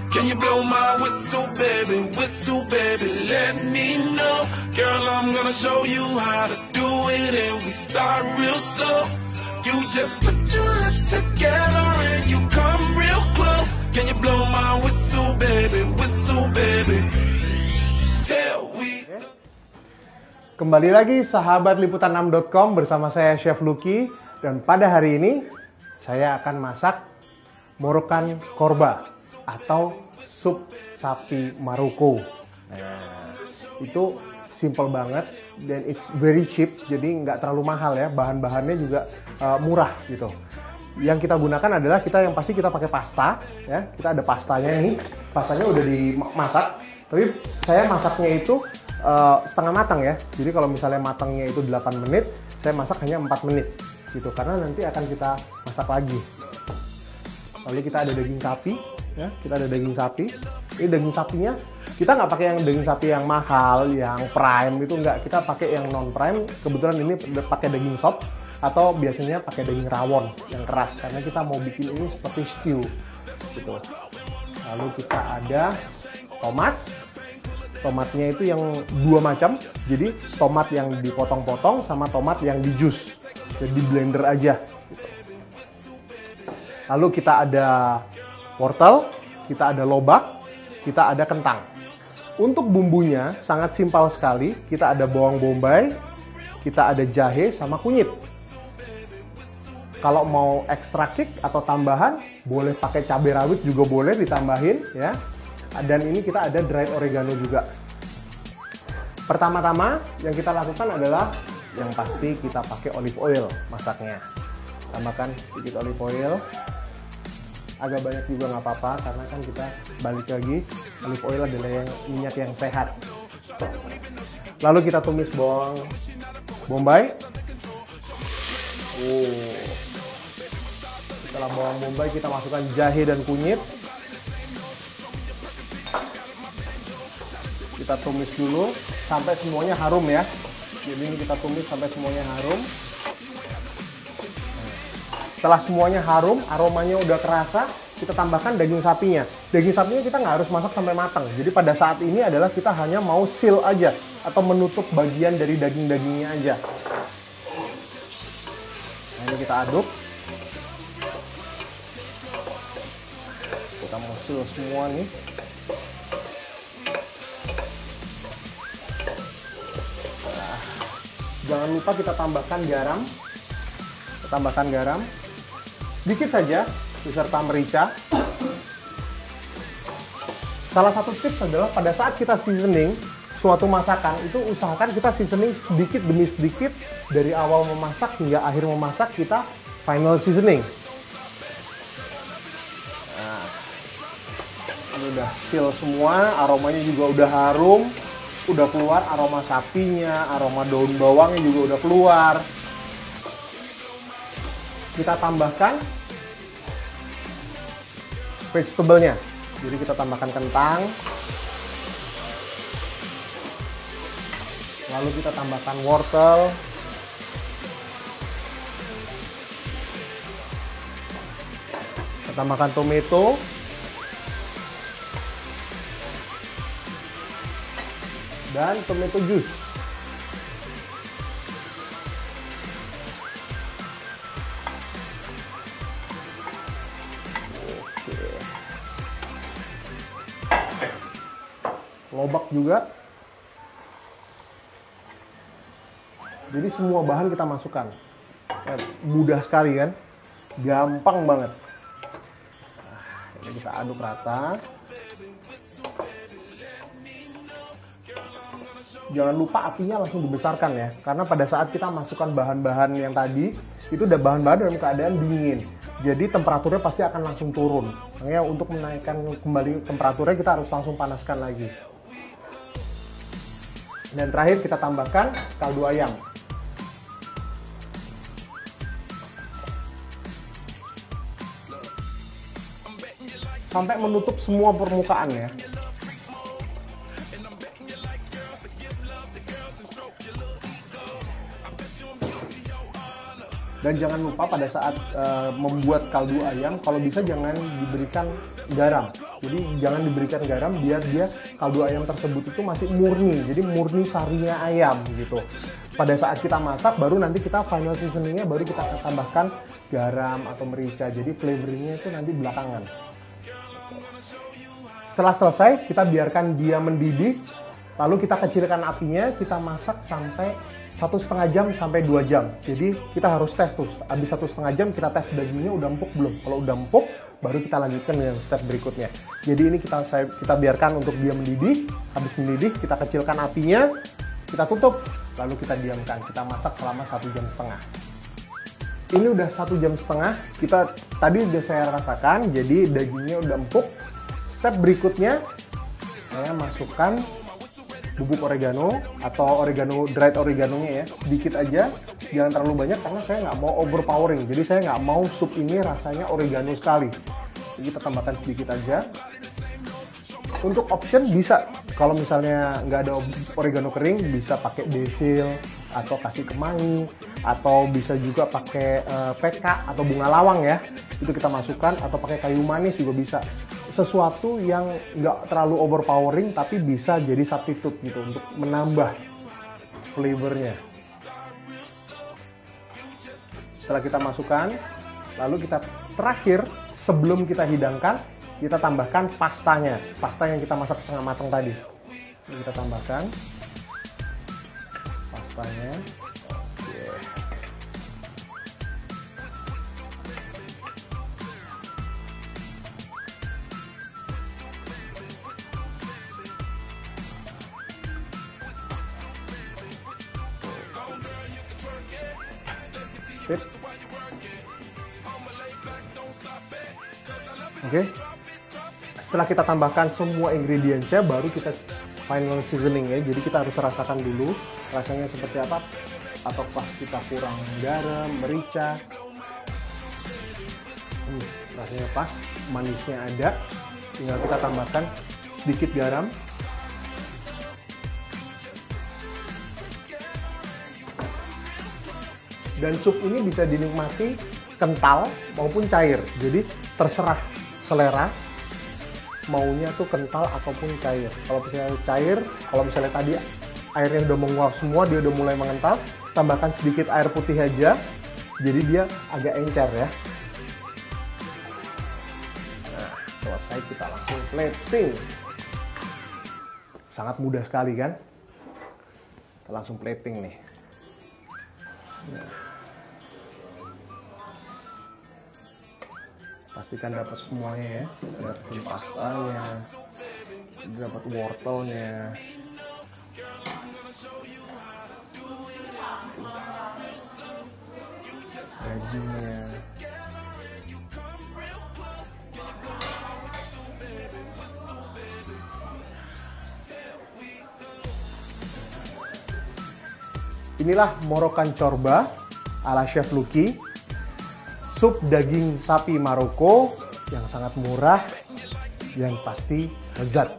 Can you blow my whistle, baby, let me know. Girl, I'm gonna show you how to do it, and we start real slow. You just put your lips together and you come real close. Can you blow my whistle, baby, here we go. Kembali lagi sahabat liputan6.com bersama saya Chef Lucky, dan pada hari ini saya akan masak morokan korba atau sup sapi Maroko. Nah, itu simple banget dan it's very cheap, jadi nggak terlalu mahal ya, bahan-bahannya juga murah gitu. Yang kita gunakan adalah yang pasti kita pakai pasta ya, kita ada pastanya ini, pastanya udah dimasak, tapi saya masaknya itu setengah matang ya, jadi kalau misalnya matangnya itu 8 menit, saya masak hanya 4 menit gitu, karena nanti akan kita masak lagi. Lalu kita ada daging sapi ya, kita ada daging sapi. Ini daging sapinya kita nggak pakai yang daging sapi yang mahal, yang prime itu nggak, kita pakai yang non prime. Kebetulan ini pakai daging sop atau biasanya pakai daging rawon yang keras, karena kita mau bikin ini seperti stew gitu. Lalu kita ada tomat. Tomatnya itu yang dua macam, jadi tomat yang dipotong-potong sama tomat yang di jus, jadi di blender aja gitu. Lalu kita ada wortel, kita ada lobak, kita ada kentang. Untuk bumbunya sangat simpel sekali, kita ada bawang bombay, kita ada jahe sama kunyit. Kalau mau extra kick atau tambahan, boleh pakai cabai rawit juga boleh ditambahin ya. Dan ini kita ada dried oregano juga. Pertama-tama yang kita lakukan adalah yang pasti kita pakai olive oil masaknya. Tambahkan sedikit olive oil. Agak banyak juga nggak apa-apa, karena kan kita balik lagi, olive oil adalah minyak yang sehat. Lalu kita tumis bawang bombay. Setelah bawang bombay kita masukkan jahe dan kunyit. Kita tumis dulu sampai semuanya harum ya. Jadi ini kita tumis sampai semuanya harum. Setelah semuanya harum, aromanya udah kerasa, kita tambahkan daging sapinya. Daging sapinya kita nggak harus masak sampai matang. Jadi pada saat ini adalah kita hanya mau seal aja atau menutup bagian dari daging-dagingnya aja. Nah, ini kita aduk. Kita mau seal semua nih. Nah, jangan lupa kita tambahkan garam. Kita tambahkan garam. Sedikit saja, beserta merica. Salah satu tips adalah pada saat kita seasoning suatu masakan, itu usahakan kita seasoning sedikit demi sedikit dari awal memasak hingga akhir memasak, kita final seasoning. Nah, ini udah seal semua, aromanya juga udah harum, udah keluar aroma sapinya, aroma daun bawangnya juga udah keluar. Kita tambahkan vegetable-nya. Jadi kita tambahkan kentang. Lalu kita tambahkan wortel. Kita tambahkan tomato. Dan tomato juice. Lobak juga. Jadi semua bahan kita masukkan. Mudah sekali kan? Gampang banget. Nah, ini kita aduk rata. Jangan lupa apinya langsung dibesarkan ya, karena pada saat kita masukkan bahan-bahan yang tadi, itu udah bahan-bahan dalam keadaan dingin. Jadi temperaturnya pasti akan langsung turun. Makanya untuk menaikkan kembali temperaturnya kita harus langsung panaskan lagi. Dan terakhir kita tambahkan kaldu ayam. Sampai menutup semua permukaan ya. Dan jangan lupa pada saat membuat kaldu ayam, kalau bisa jangan diberikan garam. Jadi jangan diberikan garam biar dia kaldu ayam tersebut itu masih murni. Jadi murni sarinya ayam gitu. Pada saat kita masak, baru nanti kita final seasoningnya baru kita tambahkan garam atau merica. Jadi flavoringnya itu nanti belakangan. Setelah selesai, kita biarkan dia mendidih. Lalu kita kecilkan apinya, kita masak sampai 1,5 jam sampai 2 jam. Jadi kita harus tes tuh. Habis 1,5 jam kita tes dagingnya udah empuk belum. Kalau udah empuk, baru kita lanjutkan dengan step berikutnya. Jadi ini kita biarkan untuk dia mendidih. Habis mendidih, kita kecilkan apinya, kita tutup, lalu kita diamkan. Kita masak selama 1,5 jam. Ini udah 1,5 jam. Tadi udah saya rasakan, jadi dagingnya udah empuk. Step berikutnya, saya masukkan bubuk oregano atau dried oreganonya ya, sedikit aja, jangan terlalu banyak karena saya nggak mau overpowering. Jadi saya nggak mau sup ini rasanya oregano sekali. Jadi kita tambahkan sedikit aja. Untuk option bisa, kalau misalnya nggak ada oregano kering, bisa pakai basil atau kasih kemangi, atau bisa juga pakai PK atau bunga lawang ya. Itu kita masukkan, atau pakai kayu manis juga bisa. Sesuatu yang nggak terlalu overpowering tapi bisa jadi substitute gitu untuk menambah flavornya. Setelah kita masukkan, lalu kita terakhir sebelum kita hidangkan, kita tambahkan pastanya. Pasta yang kita masak setengah matang tadi. Ini kita tambahkan pastanya. Oke. Setelah kita tambahkan semua ingredientsnya, baru kita final seasoning ya. Jadi kita harus rasakan dulu rasanya seperti apa. Atau pas kita kurang garam, merica. Rasanya pas, manisnya ada. Tinggal kita tambahkan sedikit garam. Dan sup ini bisa dinikmati kental maupun cair. Jadi terserah selera maunya tuh kental ataupun cair. Kalau misalnya cair, kalau misalnya tadi airnya udah menguap semua, dia udah mulai mengental, tambahkan sedikit air putih aja. Jadi dia agak encer ya. Nah, selesai kita langsung plating. Sangat mudah sekali kan? Kita langsung plating nih. Nah. Pastikan dapat semuanya ya, dapat pastanya, dapat wortelnya, dagingnya. Inilah Morokan Corba ala Chef Lucky. Sup daging sapi Maroko yang sangat murah, yang pasti lezat.